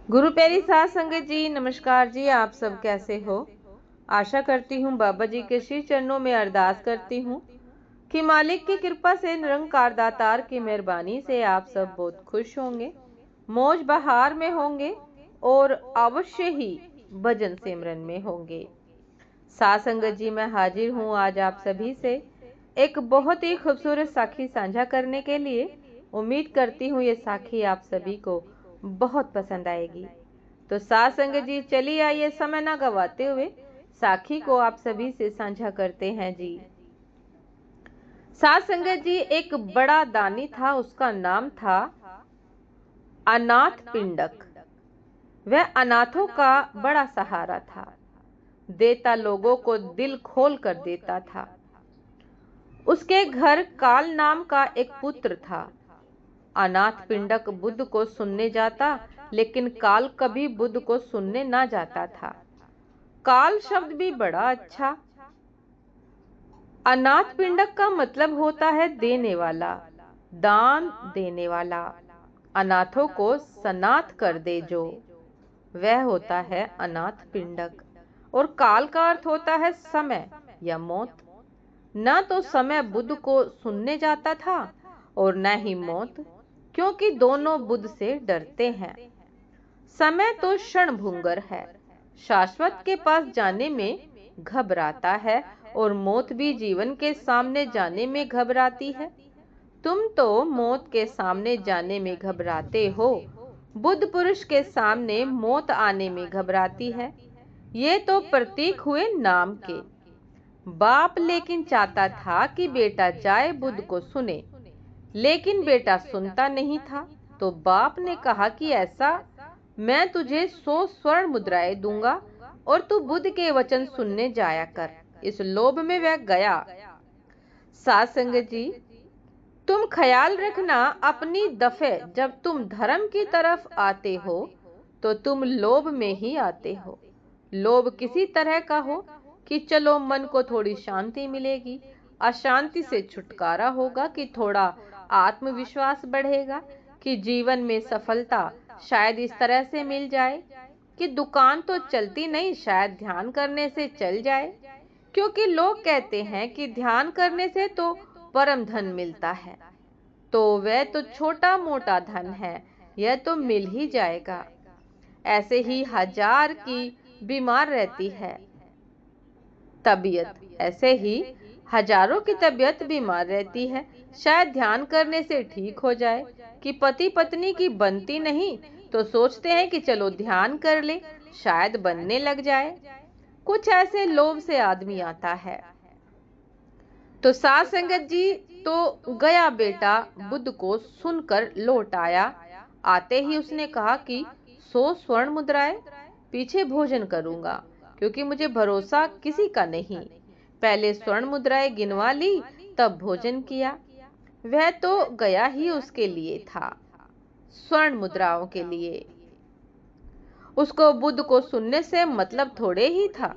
गुरु प्यारी साध संगत जी, नमस्कार जी। आप सब कैसे हो? आशा करती हूँ बाबा जी के श्री चरणों में अरदास करती हूँ कि मालिक की कृपा से, निरंकार दातार की मेहरबानी से आप सब बहुत खुश होंगे, मौज बहार में होंगे और अवश्य ही भजन सिमरन में होंगे। साध संगत जी, मैं हाजिर हूँ आज आप सभी से एक बहुत ही खूबसूरत साखी साझा करने के लिए। उम्मीद करती हूँ ये साखी आप सभी को बहुत पसंद आएगी। तो साध संगत जी, चलिए आइए समय ना गवाते हुए साखी को आप सभी से साझा करते हैं जी। साध संगत जी, एक बड़ा दानी था, उसका नाम था अनाथ पिंडक। वह अनाथों का बड़ा सहारा था, देता लोगों को दिल खोल कर देता था। उसके घर काल नाम का एक पुत्र था। अनाथ पिंडक बुद्ध को सुनने जाता, लेकिन काल कभी बुद्ध को सुनने ना जाता था। काल शब्द भी बड़ा अच्छा। अनाथ पिंडक का मतलब होता है देने वाला, दान देने वाला। अनाथों को सनाथ कर दे जो, वह होता है अनाथ पिंडक। और काल का अर्थ होता है समय या मौत। न तो समय बुद्ध को सुनने जाता था और न ही मौत, क्योंकि दोनों बुद्ध से डरते हैं। समय तो क्षणभंगुर है, शाश्वत के पास जाने में घबराता है, और मौत भी जीवन के सामने जाने में घबराती है। तुम तो मौत के सामने जाने में घबराते हो, बुद्ध पुरुष के सामने मौत आने में घबराती है। ये तो प्रतीक हुए नाम के। बाप लेकिन चाहता था कि बेटा जाए बुद्ध को सुने, लेकिन बेटा सुनता नहीं था। तो बाप ने कहा कि ऐसा, मैं तुझे 100 स्वर्ण मुद्राएं दूंगा और तू बुद्ध के वचन सुनने जाया कर। इस लोभ में वह गया। साध संगत जी, तुम ख्याल रखना, अपनी दफे जब तुम धर्म की तरफ आते हो तो तुम लोभ में ही आते हो। लोभ किसी तरह का हो कि चलो मन को थोड़ी शांति मिलेगी, अशांति से छुटकारा होगा, कि थोड़ा आत्मविश्वास बढ़ेगा, कि जीवन में सफलता शायद इस तरह से मिल जाए कि दुकान तो चलती नहीं, शायद ध्यान करने से चल जाए। क्योंकि लोग कहते हैं कि ध्यान करने से तो परम धन मिलता है, तो वह तो छोटा मोटा धन है, यह तो मिल ही जाएगा। ऐसे ही हजार की बीमार रहती है तबीयत, ऐसे ही हजारों की तबीयत बीमार रहती है, शायद ध्यान करने से ठीक हो जाए। कि पति पत्नी की बनती नहीं तो सोचते हैं कि चलो ध्यान कर ले, शायद बनने लग जाए। कुछ ऐसे लोभ से आदमी आता है। तो साध संगत जी, तो गया बेटा बुद्ध को सुनकर लौट आया। आते ही उसने कहा कि 100 स्वर्ण मुद्राएं, पीछे भोजन करूंगा, क्योंकि मुझे भरोसा किसी का नहीं। पहले स्वर्ण मुद्राएं गिनवा ली, तब भोजन किया। वह तो गया ही उसके लिए था, स्वर्ण मुद्राओं के लिए। उसको बुद्ध को सुनने से मतलब थोड़े ही था।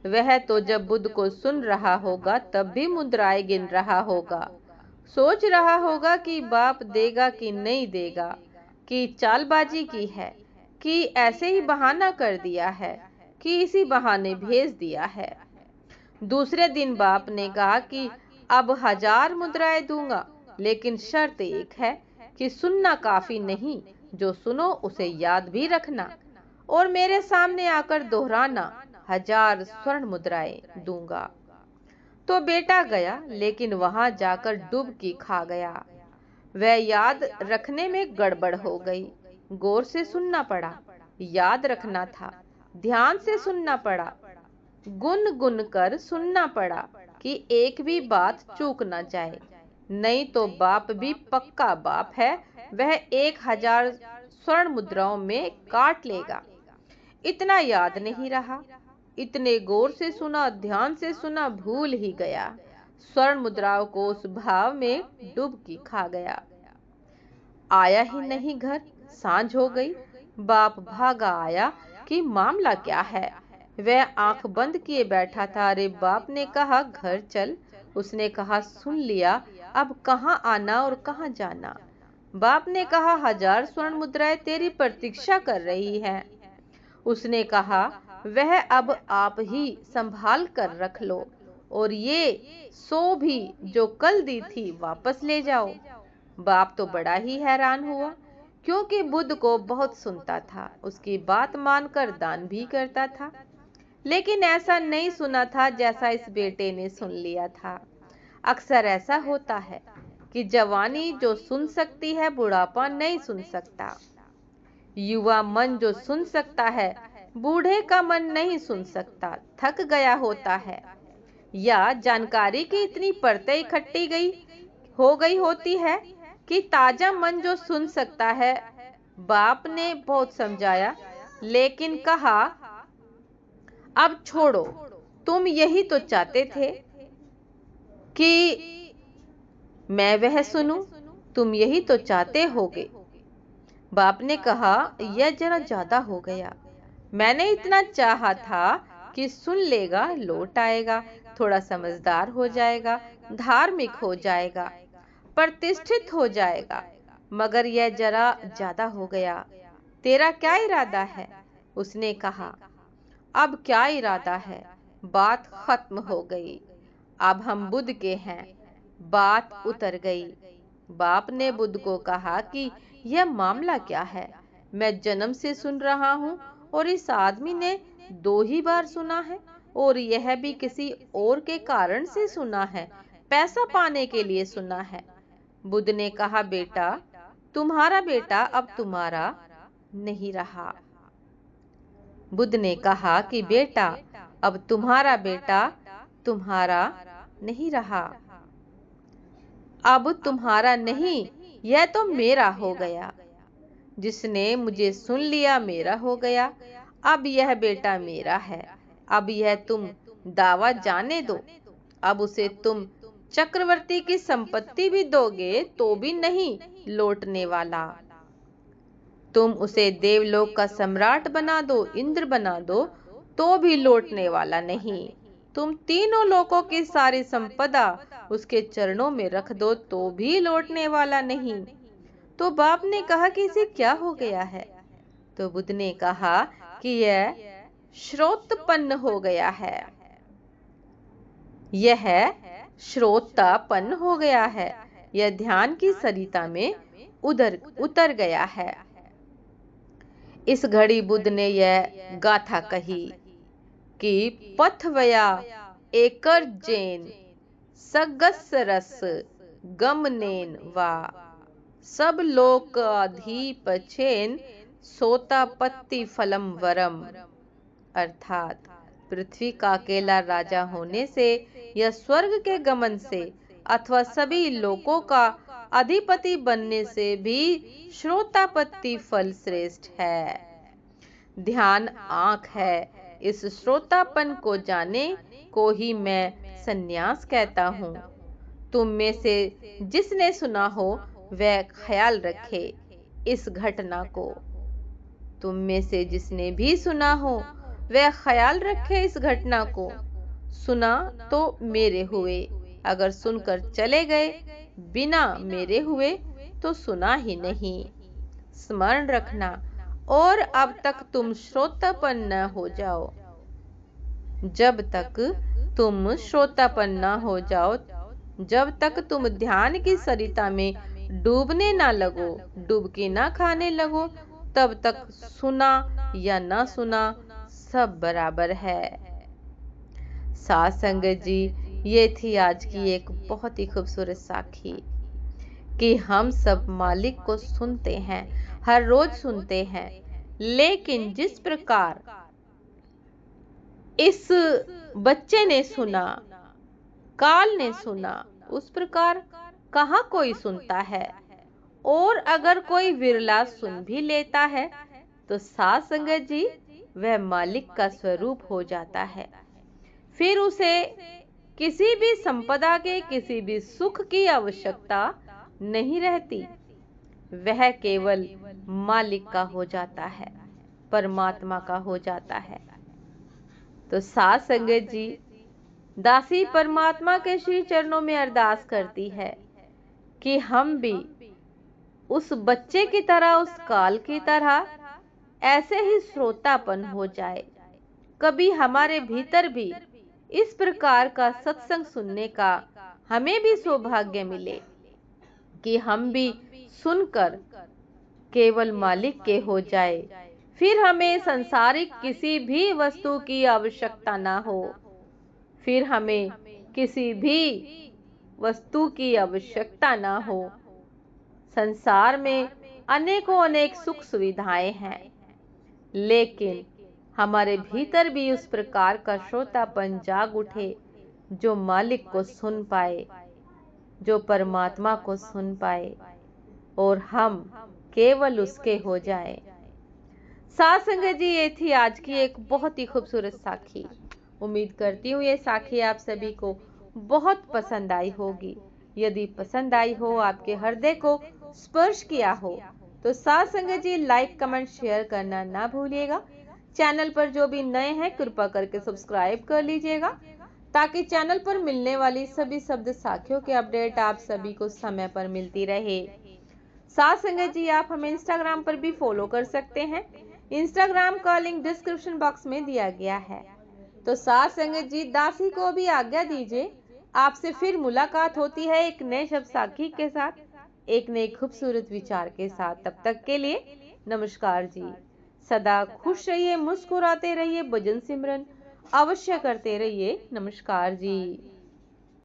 वह तो जब बुद्ध को सुन रहा होगा तब भी मुद्राएं गिन रहा होगा, सोच रहा होगा कि बाप देगा कि नहीं देगा, कि चालबाजी की है, कि ऐसे ही बहाना कर दिया है, कि इसी बहाने भेज दिया है। दूसरे दिन बाप ने कहा कि अब 1000 मुद्राएं दूंगा, लेकिन शर्त एक है कि सुनना काफी नहीं, जो सुनो उसे याद भी रखना और मेरे सामने आकर दोहराना। 1000 स्वर्ण मुद्राएं दूंगा। तो बेटा गया, लेकिन वहां जाकर डुबकी खा गया। वह याद रखने में गड़बड़ हो गई। गौर से सुनना पड़ा, याद रखना था, ध्यान से सुनना पड़ा, गुन गुन कर सुनना पड़ा, कि एक भी बात चूक ना जाए। नहीं तो बाप भी पक्का बाप है, वह 1000 स्वर्ण मुद्राओं में काट लेगा। इतना याद नहीं रहा, इतने गौर से सुना, ध्यान से सुना, भूल ही गया। स्वर्ण मुद्राओं को उस भाव में डुबकी खा गया। आया ही नहीं घर। सांझ हो गई। बाप भागा आया कि मामला क्या है। वह आंख बंद किए बैठा था। अरे बाप ने कहा घर चल। उसने कहा सुन लिया, अब कहाँ आना और कहाँ जाना। बाप ने कहा, 1000 स्वर्ण मुद्राएं तेरी प्रतीक्षा कर रही हैं। उसने कहा, वह अब आप ही संभाल कर रख लो और ये 100 भी जो कल दी थी वापस ले जाओ। बाप तो बड़ा ही हैरान हुआ, क्योंकि बुद्ध को बहुत सुनता था, उसकी बात मानकर दान भी करता था, लेकिन ऐसा नहीं सुना था जैसा इस बेटे ने सुन लिया था। अक्सर ऐसा होता है कि जवानी जो सुन सकती है, बुढ़ापा नहीं सुन सकता। युवा मन जो सुन सकता है, बूढ़े का मन नहीं सुन सकता, थक गया होता है, या जानकारी की इतनी परतें इकट्ठी हो गई होती है कि ताजा मन जो सुन सकता है। बाप ने बहुत समझाया, लेकिन कहा, अब छोड़ो, तुम यही तो चाहते थे कि मैं वह सुनूं, तुम यही तो चाहते होगे। बाप ने कहा, यह जरा ज्यादा हो गया। मैंने इतना चाहा था कि सुन लेगा, लौट आएगा, थोड़ा समझदार हो जाएगा, धार्मिक हो जाएगा, प्रतिष्ठित हो जाएगा, मगर यह जरा ज्यादा हो गया। तेरा क्या इरादा है? उसने कहा, अब क्या इरादा है, बात खत्म हो गई, अब हम बुद्ध के हैं। बात उतर गई। बाप ने बुद्ध को कहा कि यह मामला क्या है? मैं जन्म से सुन रहा हूँ और इस आदमी ने 2 ही बार सुना है, और यह भी किसी और के कारण से सुना है, पैसा पाने के लिए सुना है। बुद्ध ने कहा, बेटा, तुम्हारा बेटा अब तुम्हारा नहीं रहा। बुद्ध ने कहा कि बेटा, अब तुम्हारा बेटा तुम्हारा नहीं रहा। अब तुम्हारा नहीं, यह तो मेरा हो गया। जिसने मुझे सुन लिया मेरा हो गया। अब यह बेटा मेरा है। अब यह तुम दावा जाने दो। अब उसे तुम चक्रवर्ती की संपत्ति भी दोगे तो भी नहीं लौटने वाला। तुम उसे देवलोक का सम्राट बना दो, इंद्र बना दो, तो भी लौटने वाला नहीं। तुम तीनों लोकों की सारी संपदा उसके चरणों में रख दो तो भी लौटने वाला नहीं। तो बाप ने कहा कि इसे क्या हो गया है? तो बुद्ध ने कहा कि यह श्रोतपन्न हो गया है। यह श्रोतापन्न हो गया है। यह ध्यान की सरिता में उतर गया है। इस घड़ी बुद्ध ने यह गाथा कही कि पथवया एकर जेन सगस रस गमनेन वा सब लोकाधीपचेन सोतापत्ति फलम वरम। अर्थात पृथ्वी का अकेला राजा होने से या स्वर्ग के गमन से अथवा सभी लोकों का अधिपति बनने से भी श्रोतापत्ति फल श्रेष्ठ है। ध्यान आंख है। इस श्रोतापन को जाने को ही मैं संन्यास कहता हूँ। तुम में से जिसने सुना हो वह ख्याल रखे इस घटना को। तुम में से जिसने भी सुना हो वह ख्याल रखे इस घटना को। सुना तो मेरे हुए, अगर सुनकर चले गए बिना मेरे हुए तो सुना ही नहीं। स्मरण रखना, और अब तक तुम श्रोतापन्न न हो जाओ। जब तक तुम श्रोतापन्न न हो जाओ, जब तक तुम ध्यान की सरिता में डूबने ना लगो, डुबकी ना खाने लगो, तब तक सुना या ना सुना सब बराबर है। साथ संगत जी, ये थी आज की एक बहुत ही खूबसूरत साखी कि हम सब मालिक को सुनते हैं, हर रोज सुनते हैं, लेकिन जिस प्रकार इस बच्चे ने सुना, काल ने सुना, उस प्रकार कहाँ कोई सुनता है। और अगर कोई विरला सुन भी लेता है तो साथ संगत जी वह मालिक का स्वरूप हो जाता है। फिर उसे किसी भी संपदा के, किसी भी सुख की आवश्यकता नहीं रहती। वह केवल मालिक का हो जाता है, परमात्मा का हो जाता है। तो साथ संगत जी, दासी परमात्मा के श्री चरणों में अरदास करती है कि हम भी उस बच्चे की तरह, उस काल की तरह ऐसे ही श्रोतापन हो जाए। कभी हमारे भीतर भी इस प्रकार का सत्संग सुनने का हमें भी सौभाग्य मिले कि हम भी सुनकर केवल मालिक के हो जाए, फिर हमें संसारिक किसी भी वस्तु की आवश्यकता ना हो, फिर हमें किसी भी वस्तु की आवश्यकता ना हो। संसार में अनेकों अनेक सुख सुविधाएं हैं, लेकिन हमारे भीतर भी उस प्रकार का श्रोतापन जाग उठे जो मालिक को सुन पाए, जो परमात्मा को सुन पाए और हम केवल उसके हो जाए। साथ संगत जी, ये थी आज की एक बहुत ही खूबसूरत साखी। उम्मीद करती हूँ ये साखी आप सभी को बहुत पसंद आई होगी। यदि पसंद आई हो, आपके हृदय को स्पर्श किया हो, तो साथ संगत जी लाइक कमेंट शेयर करना ना भूलिएगा। चैनल पर जो भी नए हैं कृपा करके सब्सक्राइब कर लीजिएगा, ताकि चैनल पर मिलने वाली सभी शब्द साखियों के अपडेट आप सभी को समय पर मिलती रहे। साथ संगत जी, आप हमें इंस्टाग्राम पर भी फॉलो कर सकते हैं। इंस्टाग्राम का लिंक डिस्क्रिप्शन बॉक्स में दिया गया है। तो साथ संगत जी, दासी को भी आज्ञा दीजिए। आपसे फिर मुलाकात होती है एक नए शब्द साखी के साथ, एक नए खूबसूरत विचार के साथ। तब तक के लिए नमस्कार जी। सदा खुश रहिए, मुस्कुराते रहिए, भजन सिमरन अवश्य करते रहिए। नमस्कार जी।